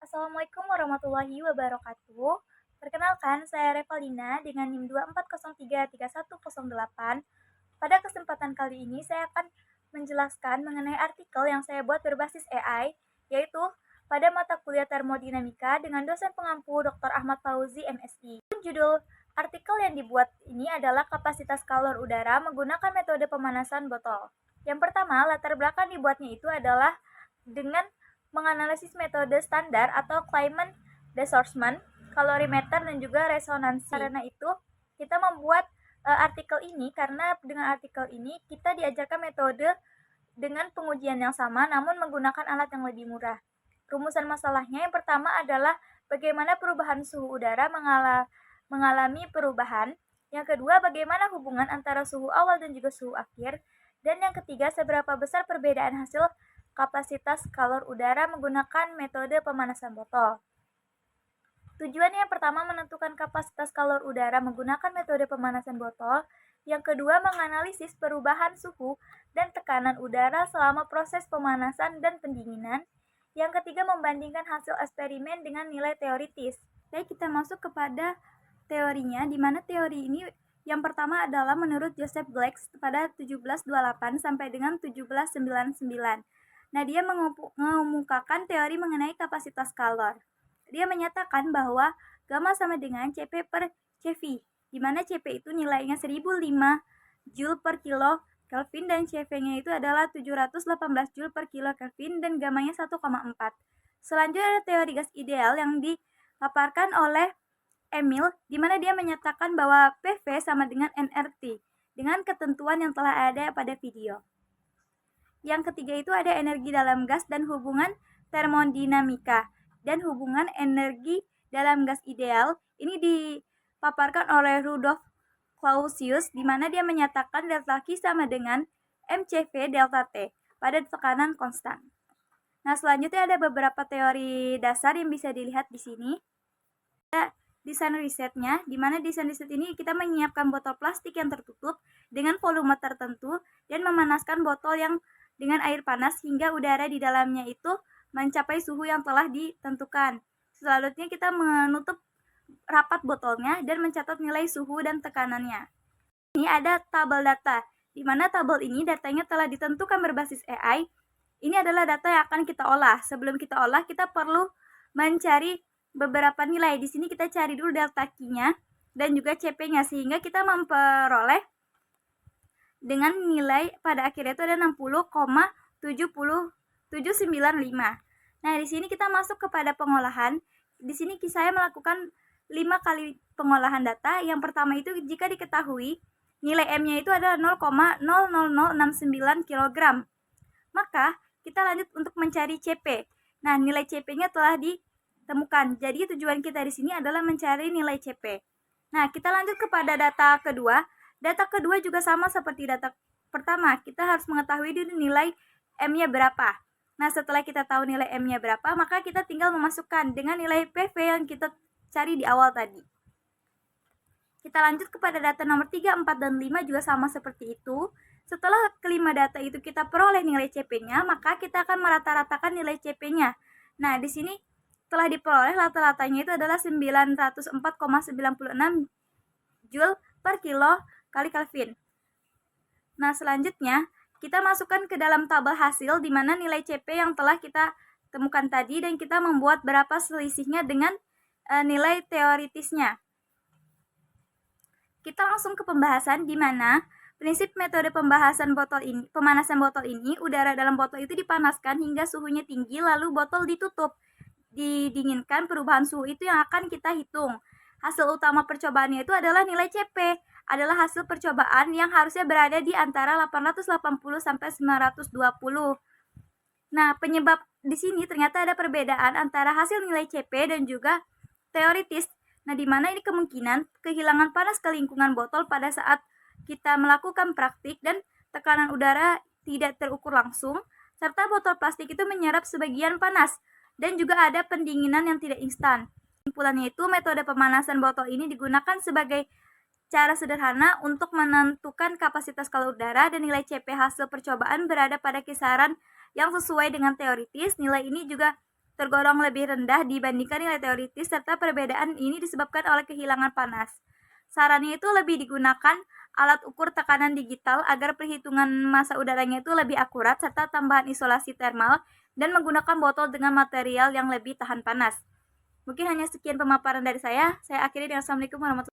Assalamualaikum warahmatullahi wabarakatuh. Perkenalkan, saya Revalina dengan NIM 240331108. Pada kesempatan kali ini, saya akan menjelaskan mengenai artikel yang saya buat berbasis AI, yaitu pada mata kuliah termodinamika dengan dosen pengampu Dr. Ahmad Fauzi, MSI. Judul artikel yang dibuat ini adalah kapasitas kalor udara menggunakan metode pemanasan botol. Yang pertama, latar belakang dibuatnya itu adalah dengan menganalisis metode standar atau climate displacement, kalorimeter, dan juga resonansi. Karena itu, kita membuat artikel ini karena dengan artikel ini kita diajarkan metode dengan pengujian yang sama namun menggunakan alat yang lebih murah. Rumusan masalahnya yang pertama adalah bagaimana perubahan suhu udara mengalami perubahan. Yang kedua, bagaimana hubungan antara suhu awal dan juga suhu akhir. Dan yang ketiga, seberapa besar perbedaan hasil kapasitas kalor udara menggunakan metode pemanasan botol. Tujuannya yang pertama menentukan kapasitas kalor udara menggunakan metode pemanasan botol. Yang kedua, menganalisis perubahan suhu dan tekanan udara selama proses pemanasan dan pendinginan. Yang ketiga, membandingkan hasil eksperimen dengan nilai teoritis. Baik, kita masuk kepada teorinya, di mana teori ini yang pertama adalah menurut Joseph Blake pada 1728 sampai dengan 1799. Nah, dia mengemukakan teori mengenai kapasitas kalor. Dia menyatakan bahwa gamma sama dengan Cp per Cv, di mana Cp itu nilainya 1005 Joule per kilo Kelvin dan Cv-nya itu adalah 718 Joule per kilo Kelvin dan gamanya 1,4. Selanjutnya ada teori gas ideal yang dipaparkan oleh Emil, di mana dia menyatakan bahwa PV sama dengan nRT dengan ketentuan yang telah ada pada video. Yang ketiga itu ada energi dalam gas dan hubungan termodinamika. Dan hubungan energi dalam gas ideal ini dipaparkan oleh Rudolf Clausius, di mana dia menyatakan delta Q sama dengan mCv delta T pada tekanan konstan. Nah, selanjutnya ada beberapa teori dasar yang bisa dilihat di sini. Ada desain risetnya, di mana desain riset ini kita menyiapkan botol plastik yang tertutup dengan volume tertentu dan memanaskan botol yang dengan air panas hingga udara di dalamnya itu mencapai suhu yang telah ditentukan. Selanjutnya kita menutup rapat botolnya dan mencatat nilai suhu dan tekanannya. Ini ada tabel data, di mana tabel ini datanya telah ditentukan berbasis AI. Ini adalah data yang akan kita olah. Sebelum kita olah, kita perlu mencari beberapa nilai. Di sini kita cari dulu delta Q-nya dan juga CP-nya, sehingga kita memperoleh dengan nilai pada akhirnya itu ada 60,79795. Nah, di sini kita masuk kepada pengolahan. Di sini saya melakukan 5 kali pengolahan data. Yang pertama itu jika diketahui nilai M-nya itu adalah 0,00069 kg. Maka kita lanjut untuk mencari CP. Nah, nilai CP-nya telah ditemukan. Jadi tujuan kita di sini adalah mencari nilai CP. Nah, kita lanjut kepada data kedua. Data kedua juga sama seperti data pertama. Kita harus mengetahui dulu nilai M-nya berapa. Nah, setelah kita tahu nilai M-nya berapa, maka kita tinggal memasukkan dengan nilai PV yang kita cari di awal tadi. Kita lanjut kepada data nomor 3, 4, dan 5 juga sama seperti itu. Setelah kelima data itu kita peroleh nilai CP-nya, maka kita akan merata-ratakan nilai CP-nya. Nah, di sini telah diperoleh rata-ratanya itu adalah 904,96 Joule per kilo kali Kelvin. Nah, selanjutnya kita masukkan ke dalam tabel hasil di mana nilai CP yang telah kita temukan tadi dan kita membuat berapa selisihnya dengan nilai teoritisnya. Kita langsung ke pembahasan di mana prinsip metode pemanasan botol ini, udara dalam botol itu dipanaskan hingga suhunya tinggi lalu botol ditutup. Didinginkan, perubahan suhu itu yang akan kita hitung. Hasil utama percobaannya itu adalah nilai CP. Adalah hasil percobaan yang harusnya berada di antara 880 sampai 920. Nah, penyebab di sini ternyata ada perbedaan antara hasil nilai CP dan juga teoritis. Nah, di mana ini kemungkinan kehilangan panas ke lingkungan botol pada saat kita melakukan praktik dan tekanan udara tidak terukur langsung, serta botol plastik itu menyerap sebagian panas dan juga ada pendinginan yang tidak instan. Kesimpulannya itu metode pemanasan botol ini digunakan sebagai cara sederhana untuk menentukan kapasitas kalor udara dan nilai CP hasil percobaan berada pada kisaran yang sesuai dengan teoritis. Nilai ini juga tergolong lebih rendah dibandingkan nilai teoritis, serta perbedaan ini disebabkan oleh kehilangan panas. Sarannya itu lebih digunakan alat ukur tekanan digital agar perhitungan massa udaranya itu lebih akurat, serta tambahan isolasi termal dan menggunakan botol dengan material yang lebih tahan panas. Mungkin hanya sekian pemaparan dari saya. Saya akhiri dengan Assalamualaikum warahmatullahi wabarakatuh.